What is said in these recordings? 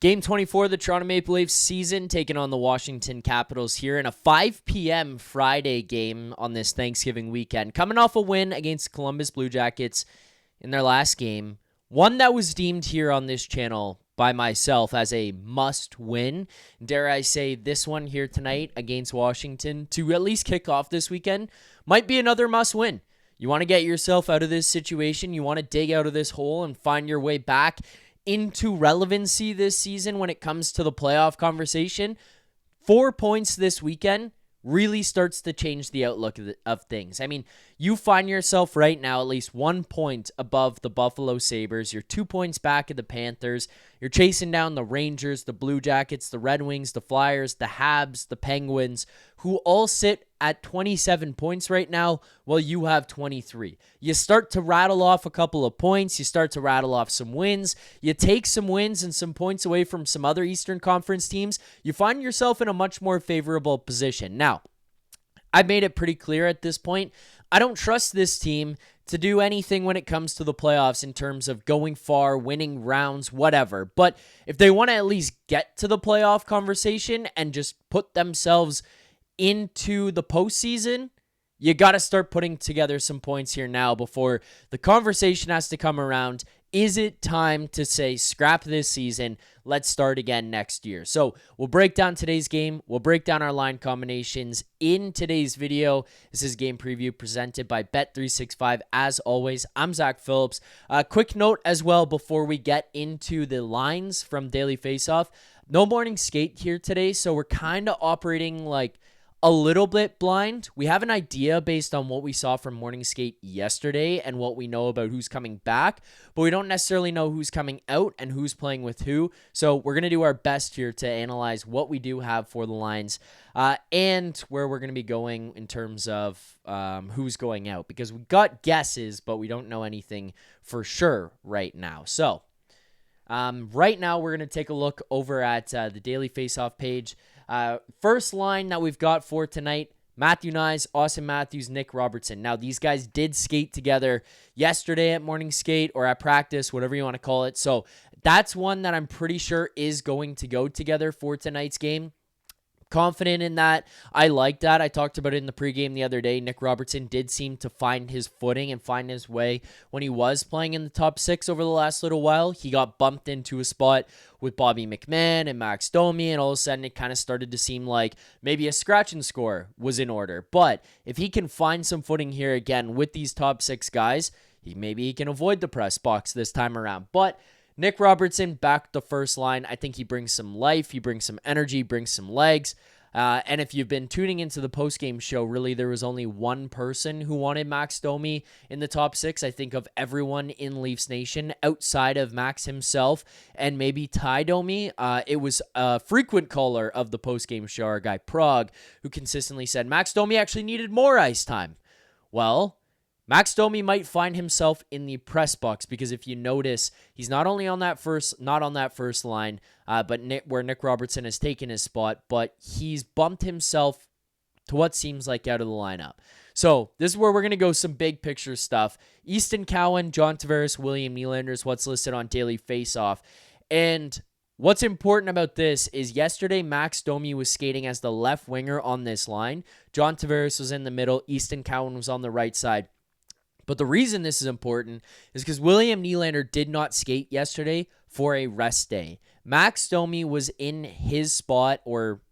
Game 24 of the Toronto Maple Leafs season taking on the Washington Capitals here in a 5 p.m. Friday game on this Thanksgiving weekend. Coming off a win against Columbus Blue Jackets in their last game. One that was deemed here on this channel by myself as a must-win. Dare I say this one here tonight against Washington to at least kick off this weekend might be another must-win. You want to get yourself out of this situation. You want to dig out of this hole and find your way back into relevancy this season when it comes to the playoff conversation. 4 points this weekend really starts to change the outlook of things. I mean, you find yourself right now at least 1 point above the Buffalo Sabres. You're 2 points back of the Panthers. You're chasing down the Rangers, the Blue Jackets, the Red Wings, the Flyers, the Habs, the Penguins, who all sit at 27 points right now, while you have 23. You start to rattle off a couple of points. You start to rattle off some wins. You take some wins and some points away from some other Eastern Conference teams. You find yourself in a much more favorable position. Now, I've made it pretty clear at this point, I don't trust this team to do anything when it comes to the playoffs in terms of going far, winning rounds, whatever. But if they want to at least get to the playoff conversation and just put themselves into the postseason, you got to start putting together some points here now before the conversation has to come around. Is it time to say, scrap this season, let's start again next year? So we'll break down today's game. We'll break down our line combinations in today's video. This is Game Preview presented by Bet365. As always, I'm Zach Phillips. Quick note as well before we get into the lines from Daily Faceoff. No morning skate here today, so we're kind of operating like a little bit blind. We have an idea based on what we saw from morning skate yesterday and what we know about who's coming back, but we don't necessarily know who's coming out and who's playing with who. So we're going to do our best here to analyze what we do have for the lines and where we're going to be going in terms of who's going out, because we got guesses, but we don't know anything for sure right now. So right now we're going to take a look over at the Daily Faceoff page. First line that we've got for tonight, Matthew Knies, Auston Matthews, Nick Robertson. Now, these guys did skate together yesterday at morning skate or at practice, whatever you want to call it. So that's one that I'm pretty sure is going to go together for tonight's game. Confident in that. I like that. I talked about it in the pregame the other day. Nick Robertson did seem to find his footing and find his way when he was playing in the top six over the last little while. He got bumped into a spot with Bobby McMahon and Max Domi, and all of a sudden it kind of started to seem like maybe a scratch and score was in order. But if he can find some footing here again with these top six guys, maybe he can avoid the press box this time around. But Nick Robertson back the first line. I think he brings some life. He brings some energy, brings some legs. And if you've been tuning into the postgame show, really there was only one person who wanted Max Domi in the top six. I think of everyone in Leafs Nation outside of Max himself and maybe Ty Domi. It was a frequent caller of the postgame show, our guy Prague, who consistently said Max Domi actually needed more ice time. Well, Max Domi might find himself in the press box, because if you notice, he's not only on that first line, but where Nick Robertson has taken his spot, but he's bumped himself to what seems like out of the lineup. So this is where we're going to go some big picture stuff. Easton Cowan, John Tavares, William Nylander is what's listed on Daily Faceoff. And what's important about this is yesterday Max Domi was skating as the left winger on this line. John Tavares was in the middle. Easton Cowan was on the right side. But the reason this is important is because William Nylander did not skate yesterday for a rest day. Max Domi was in his spot, or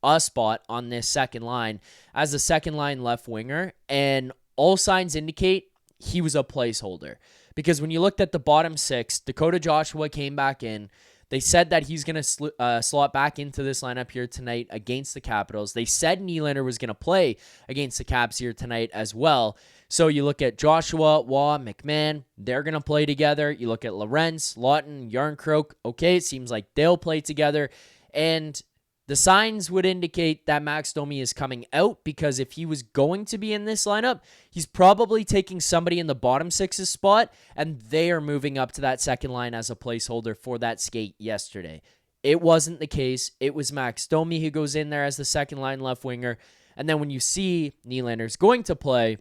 a spot, on this second line as the second line left winger, and all signs indicate he was a placeholder. Because when you looked at the bottom six, Dakota Joshua came back in. They said that he's going to slot back into this lineup here tonight against the Capitals. They said Nylander was going to play against the Caps here tonight as well. So you look at Joshua, Woll, McMahon, they're going to play together. You look at Lorentz, Laughton, Järnkrok. Okay, it seems like they'll play together. And the signs would indicate that Max Domi is coming out, because if he was going to be in this lineup, he's probably taking somebody in the bottom six's spot, and they are moving up to that second line as a placeholder for that skate yesterday. It wasn't the case. It was Max Domi who goes in there as the second line left winger. And then when you see Nylander's going to play,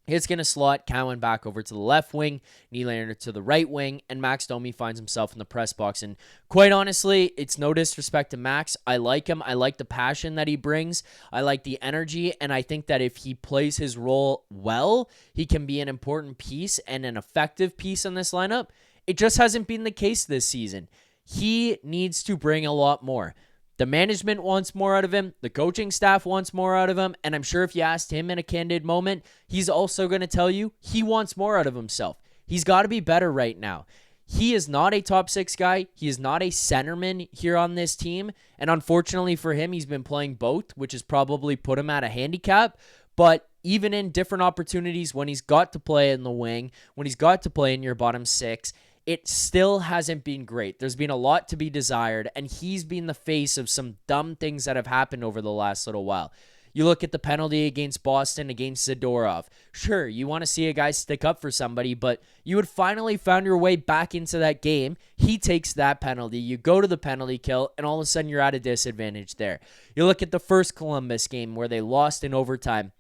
He's going to slot Cowan back over to the left wing, Nylander to the right wing, and Max Domi finds himself in the press box. And quite honestly, it's no disrespect to Max. I like him. I like the passion that he brings. I like the energy, and I think that if he plays his role well, he can be an important piece and an effective piece in this lineup. It just hasn't been the case this season. He needs to bring a lot more. The management wants more out of him. The coaching staff wants more out of him. And I'm sure if you asked him in a candid moment, he's also going to tell you he wants more out of himself. He's got to be better right now. He is not a top six guy. He is not a centerman here on this team. And unfortunately for him, he's been playing both, which has probably put him at a handicap. But even in different opportunities, when he's got to play in the wing, when he's got to play in your bottom six, it still hasn't been great. There's been a lot to be desired, and he's been the face of some dumb things that have happened over the last little while. You look at the penalty against Boston, against Zadorov. Sure, you want to see a guy stick up for somebody, but you had finally found your way back into that game. He takes that penalty. You go to the penalty kill, and all of a sudden you're at a disadvantage there. You look at the first Columbus game where they lost in overtime.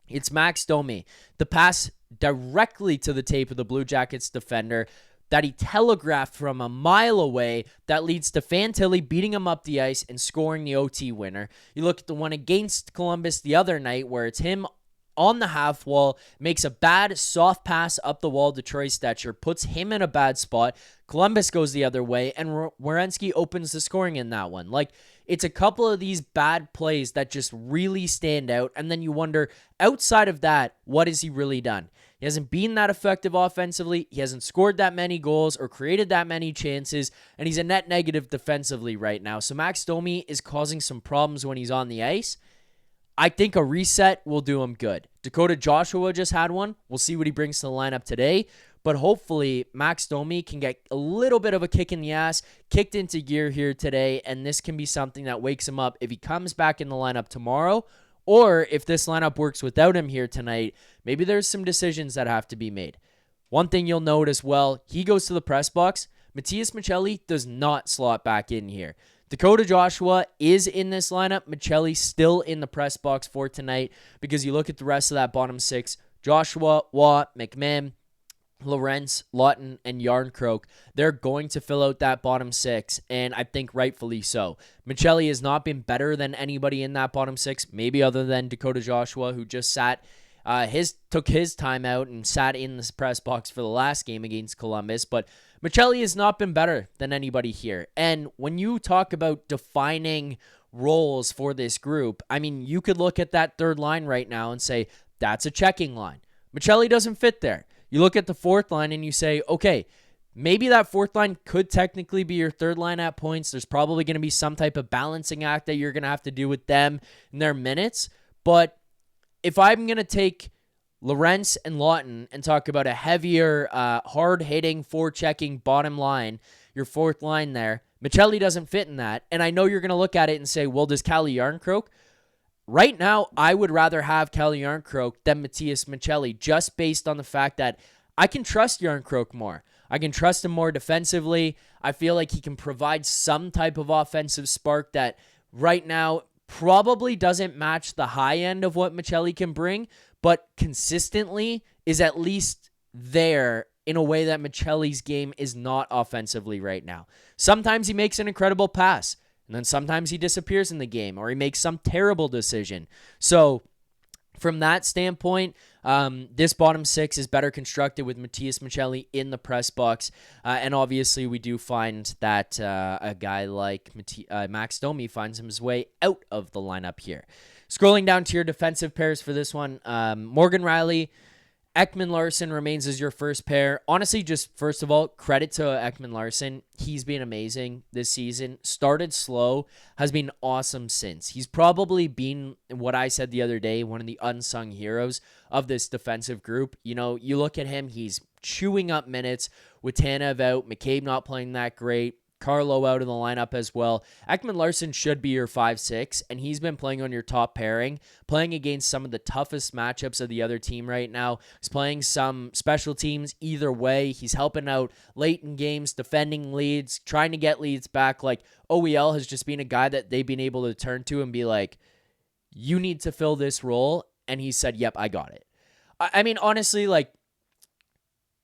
It's Max Domi. The pass directly to the tape of the Blue Jackets defender that he telegraphed from a mile away that leads to Fantilli beating him up the ice and scoring the OT winner. You look at the one against Columbus the other night where it's him on the half wall, makes a bad soft pass up the wall to Troy Stetcher, puts him in a bad spot. Columbus goes the other way, and Werenski opens the scoring in that one. Like, it's a couple of these bad plays that just really stand out, and then you wonder, outside of that, what has he really done? He hasn't been that effective offensively. He hasn't scored that many goals or created that many chances, and he's a net negative defensively right now. So Max Domi is causing some problems when he's on the ice. I think a reset will do him good. Dakota Joshua just had one. We'll see what he brings to the lineup today. But hopefully, Max Domi can get a little bit of a kick in the ass, kicked into gear here today, and this can be something that wakes him up if he comes back in the lineup tomorrow, or if this lineup works without him here tonight. Maybe there's some decisions that have to be made. One thing you'll note as well, he goes to the press box. Matias Maccelli does not slot back in here. Dakota Joshua is in this lineup. Maccelli still in the press box for tonight because you look at the rest of that bottom six, Joshua, Watt, McMahon, Lorentz, Laughton, and Järnkrok, they're going to fill out that bottom six, and I think rightfully so. Maccelli has not been better than anybody in that bottom six, maybe other than Dakota Joshua, who just took his time out and sat in this press box for the last game against Columbus, but Maccelli has not been better than anybody here. And when you talk about defining roles for this group, I mean, you could look at that third line right now and say, that's a checking line. Maccelli doesn't fit there. You look at the fourth line and you say, okay, maybe that fourth line could technically be your third line at points. There's probably going to be some type of balancing act that you're going to have to do with them in their minutes. But if I'm going to take Lorentz and Laughton and talk about a heavier, hard-hitting, forechecking bottom line, your fourth line there, Maccelli doesn't fit in that. And I know you're going to look at it and say, well, does Calle Järnkrok? Right now, I would rather have Calle Järnkrok than Matias Maccelli, just based on the fact that I can trust Järnkrok more. I can trust him more defensively. I feel like he can provide some type of offensive spark that right now probably doesn't match the high end of what Maccelli can bring, but consistently is at least there in a way that Maccelli's game is not offensively right now. Sometimes he makes an incredible pass, and then sometimes he disappears in the game, or he makes some terrible decision. So from that standpoint, this bottom six is better constructed with Matias Maccelli in the press box. And obviously, we do find that a guy like Max Domi finds his way out of the lineup here. Scrolling down to your defensive pairs for this one, Morgan Rielly, Ekman-Larsson remains as your first pair. Honestly, just first of all, credit to Ekman-Larsson. He's been amazing this season. Started slow, has been awesome since. He's probably been, what I said the other day, one of the unsung heroes of this defensive group. You know, you look at him, he's chewing up minutes with Tanev out, McCabe not playing that great, Carlo out of the lineup as well. Ekman-Larsson should be your 5-6, and he's been playing on your top pairing, playing against some of the toughest matchups of the other team right now. He's playing some special teams either way. He's helping out late in games, defending leads, trying to get leads back. Like, OEL has just been a guy that they've been able to turn to and be like, you need to fill this role, and he said, yep, I got it. I mean, honestly, like,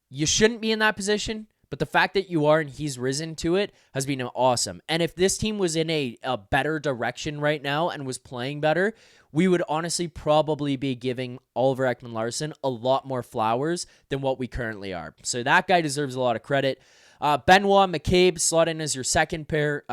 you shouldn't be in that position, but the fact that you are and he's risen to it has been awesome. And if this team was in a better direction right now and was playing better, we would honestly probably be giving Oliver Ekman-Larsson a lot more flowers than what we currently are. So that guy deserves a lot of credit. Benoit, McCabe, slot in as your second pair.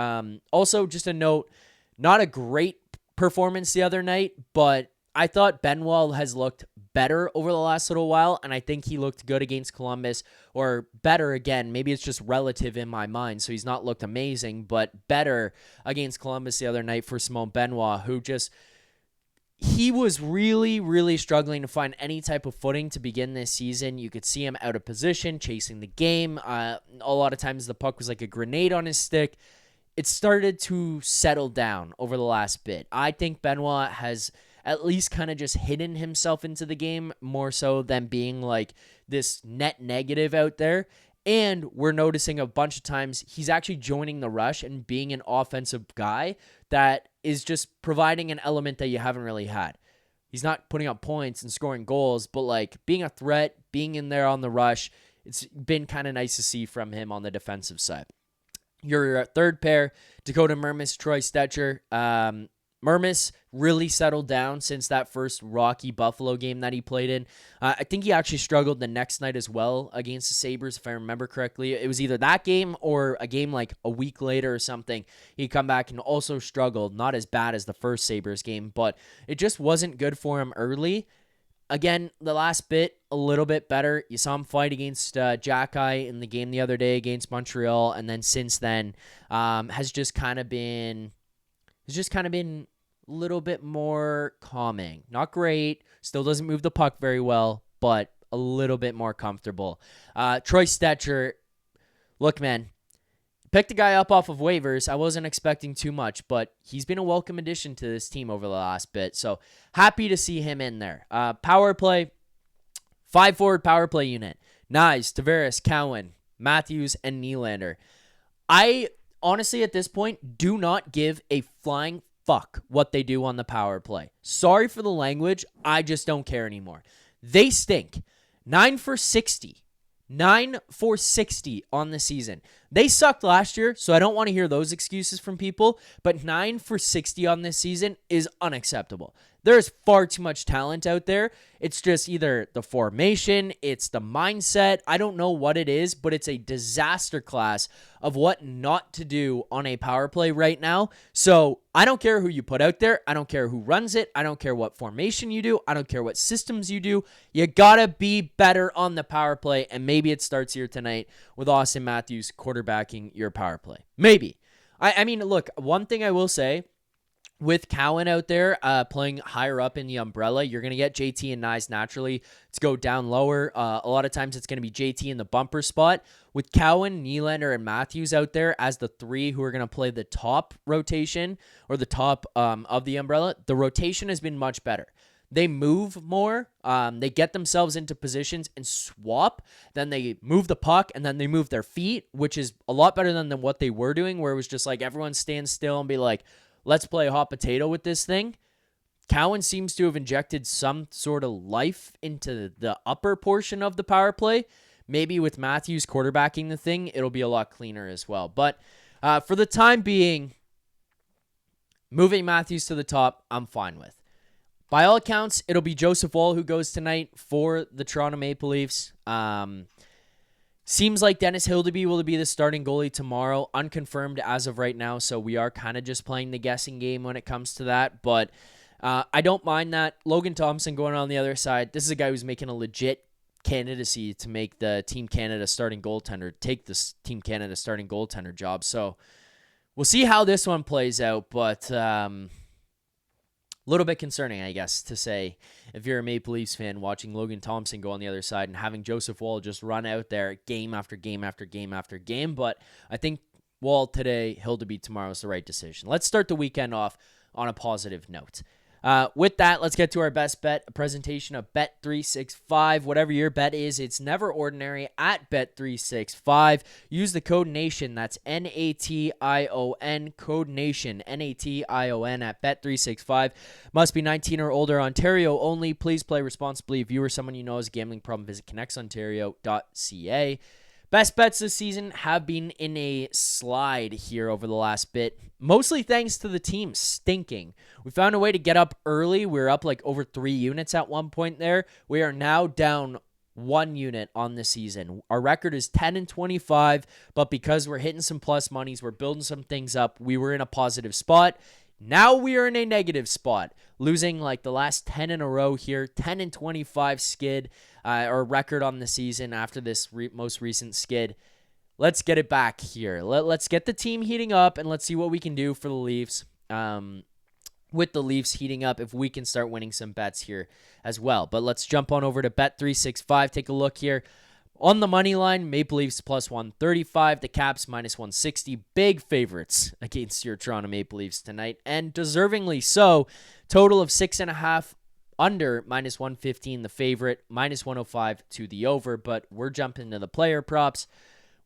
Also, just a note, not a great performance the other night, but I thought Benoit has looked better over the last little while, and I think he looked good against Columbus, or better again. Maybe it's just relative in my mind, so he's not looked amazing, but better against Columbus the other night for Simon Benoit, who just, he was really, really struggling to find any type of footing to begin this season. You could see him out of position, chasing the game. A lot of times the puck was like a grenade on his stick. It started to settle down over the last bit. I think Benoit has at least kind of just hidden himself into the game more so than being like this net negative out there. And we're noticing a bunch of times he's actually joining the rush and being an offensive guy that is just providing an element that you haven't really had. He's not putting up points and scoring goals, but like being a threat, being in there on the rush, it's been kind of nice to see from him on the defensive side. Your third pair, Dakota Mermis, Troy Stetcher. Mermis really settled down since that first rocky Buffalo game that he played in. I think he actually struggled the next night as well against the Sabres, if I remember correctly. It was either that game or a game like a week later or something. He'd come back and also struggled. Not as bad as the first Sabres game, but it just wasn't good for him early. Again, the last bit, a little bit better. You saw him fight against Jack in the game the other day against Montreal, and then since then has just kind of been a little bit more calming. Not great. Still doesn't move the puck very well, but a little bit more comfortable. Troy Stetcher, look, man, picked the guy up off of waivers. I wasn't expecting too much, but he's been a welcome addition to this team over the last bit. So happy to see him in there. Power play, 5-forward power play unit. Knies, Tavares, Cowan, Matthews, and Nylander. I honestly, at this point, do not give a flying fuck what they do on the power play. Sorry for the language. I just don't care anymore. They stink. 9 for 60. 9 for 60 on the season. They sucked last year, so I don't want to hear those excuses from people, but 9 for 60 on this season is unacceptable. There's far too much talent out there. It's just either the formation, it's the mindset. I don't know what it is, but it's a disaster class of what not to do on a power play right now. So I don't care who you put out there. I don't care who runs it. I don't care what formation you do. I don't care what systems you do. You gotta be better on the power play, and maybe it starts here tonight with Auston Matthews quarterbacking your power play. Maybe. I mean, look, one thing I will say, with Cowan out there playing higher up in the umbrella, you're going to get JT and Knies naturally to go down lower. A lot of times it's going to be JT in the bumper spot. With Cowan, Nylander, and Matthews out there as the three who are going to play the top rotation or the top of the umbrella, the rotation has been much better. They move more. They get themselves into positions and swap. Then they move the puck and then they move their feet, which is a lot better than what they were doing, where it was just like everyone stand still and be like, let's play hot potato with this thing. Cowan seems to have injected some sort of life into the upper portion of the power play. Maybe with Matthews quarterbacking the thing, it'll be a lot cleaner as well. But for the time being, moving Matthews to the top, I'm fine with. By all accounts, it'll be Joseph Woll who goes tonight for the Toronto Maple Leafs. Seems like Dennis Hildeby will be the starting goalie tomorrow. Unconfirmed as of right now, so we are kind of just playing the guessing game when it comes to that. But I don't mind that. Logan Thompson going on the other side. This is a guy who's making a legit candidacy to make the Team Canada starting goaltender, take this Team Canada starting goaltender job. So we'll see how this one plays out, but little bit concerning, I guess, to say, if you're a Maple Leafs fan watching Logan Thompson go on the other side and having Joseph Woll just run out there game after game after game after game. But I think Woll today, Hildeby tomorrow is the right decision. Let's start the weekend off on a positive note. With that, let's get to our best bet, a presentation of Bet365. Whatever your bet is, it's never ordinary at Bet365. Use the code NATION, that's NATION, code NATION, NATION at Bet365. Must be 19 or older, Ontario only. Please play responsibly. If you or someone you know has a gambling problem, visit connectsontario.ca. Best bets this season have been in a slide here over the last bit, mostly thanks to the team stinking. We found a way to get up early. We were up like over 3 units at one point there. We are now down 1 unit on the season. Our record is 10-25, but because we're hitting some plus monies, we're building some things up, we were in a positive spot. Now we are in a negative spot, losing like the last 10 in a row here, 10-25 skid, or record on the season after this most recent skid. Let's get it back here. Let's get the team heating up, and let's see what we can do for the Leafs. With the Leafs heating up, if we can start winning some bets here as well. But let's jump on over to Bet365. Take a look here. On the money line, Maple Leafs plus 135, the Caps minus 160. Big favorites against your Toronto Maple Leafs tonight, and deservingly so. Total of 6.5 under, minus 115 the favorite, minus 105 to the over. But we're jumping to the player props.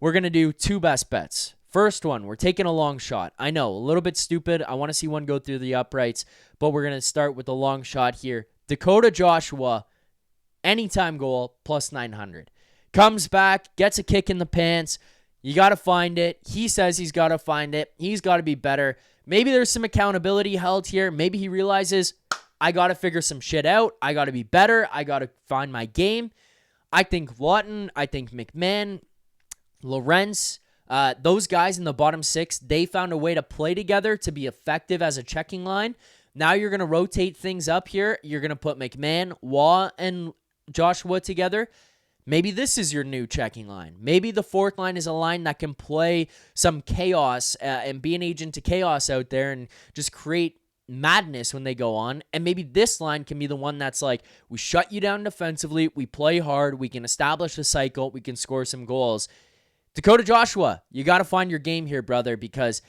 We're going to do 2 best bets. First one, we're taking a long shot. I know, a little bit stupid. I want to see one go through the uprights, but we're going to start with the long shot here. Dakota Joshua, anytime goal, plus 900. Comes back, gets a kick in the pants. You got to find it. He says he's got to find it. He's got to be better. Maybe there's some accountability held here. Maybe he realizes, I got to figure some shit out. I got to be better. I got to find my game. I think Laughton, I think McMahon, Lawrence, those guys in the bottom 6, they found a way to play together to be effective as a checking line. Now you're going to rotate things up here. You're going to put McMahon, Woll, and Joshua together. Maybe this is your new checking line. Maybe the 4th line is a line that can play some chaos and be an agent to chaos out there and just create madness when they go on. And maybe this line can be the one that's like, we shut you down defensively, we play hard, we can establish a cycle, we can score some goals. Dakota Joshua, you got to find your game here, brother, because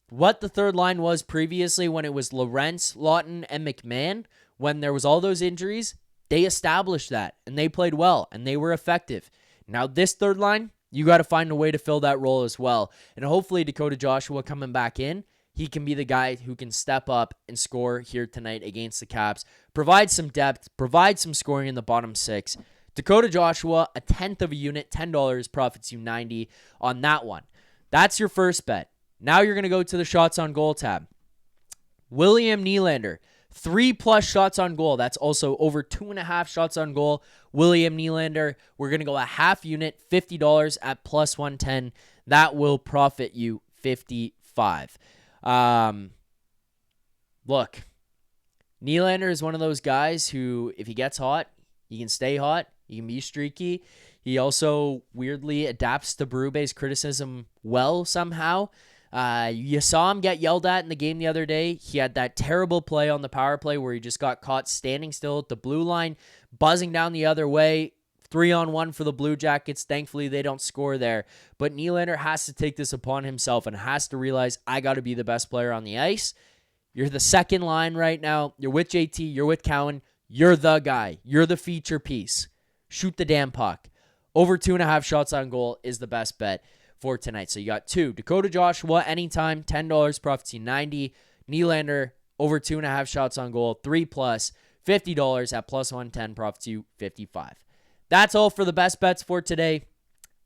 what the 3rd line was previously when it was Lawrence, Laughton, and McMahon, when there was all those injuries, they established that, and they played well, and they were effective. Now, this 3rd line, you got to find a way to fill that role as well. And hopefully, Dakota Joshua coming back in, he can be the guy who can step up and score here tonight against the Caps, provide some depth, provide some scoring in the bottom 6. Dakota Joshua, a 1/10 of a unit, $10, profits you 90 on that one. That's your first bet. Now you're going to go to the shots on goal tab. William Nylander, 3+ shots on goal. That's also over 2.5 shots on goal. William Nylander, we're going to go a half unit, $50 at plus 110. That will profit you 55. Look, Nylander is one of those guys who, if he gets hot, he can stay hot. He can be streaky. He also weirdly adapts to Berube's criticism well somehow. You saw him get yelled at in the game the other day. He had that terrible play on the power play where he just got caught standing still at the blue line, buzzing down the other way. 3-on-1 for the Blue Jackets. Thankfully, they don't score there. But Nylander has to take this upon himself and has to realize, I got to be the best player on the ice. You're the second line right now. You're with JT. You're with Cowan. You're the guy. You're the feature piece. Shoot the damn puck. Over 2.5 shots on goal is the best bet for tonight. So you got 2. Dakota Joshua, anytime, $10, profits you 90. Nylander, over 2.5 shots on goal, 3+, $50 at plus 110, profits you 55. That's all for the best bets for today.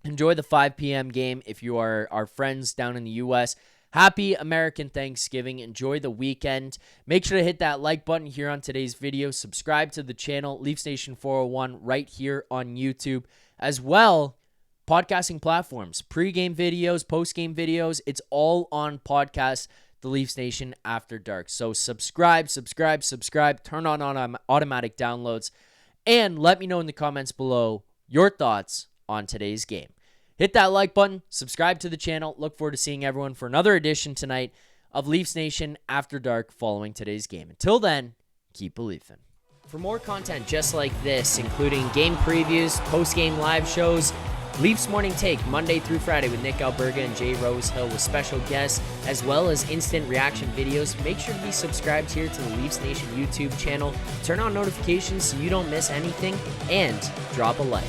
Enjoy the 5 p.m. game if you are our friends down in the U.S. Happy American Thanksgiving. Enjoy the weekend. Make sure to hit that like button here on today's video. Subscribe to the channel, Leafs Nation 401, right here on YouTube. As well, podcasting platforms, pre-game videos, post-game videos. It's all on podcast, the Leafs Nation After Dark. So subscribe, turn on automatic downloads, and let me know in the comments below your thoughts on today's game. Hit that like button, subscribe to the channel. Look forward to seeing everyone for another edition tonight of Leafs Nation After Dark following today's game. Until then, keep believing. For more content just like this, including game previews, post-game live shows, Leafs Morning Take, Monday through Friday with Nick Alberga and Jay Rosehill with special guests, as well as instant reaction videos. Make sure to be subscribed here to the Leafs Nation YouTube channel. Turn on notifications so you don't miss anything, and drop a like.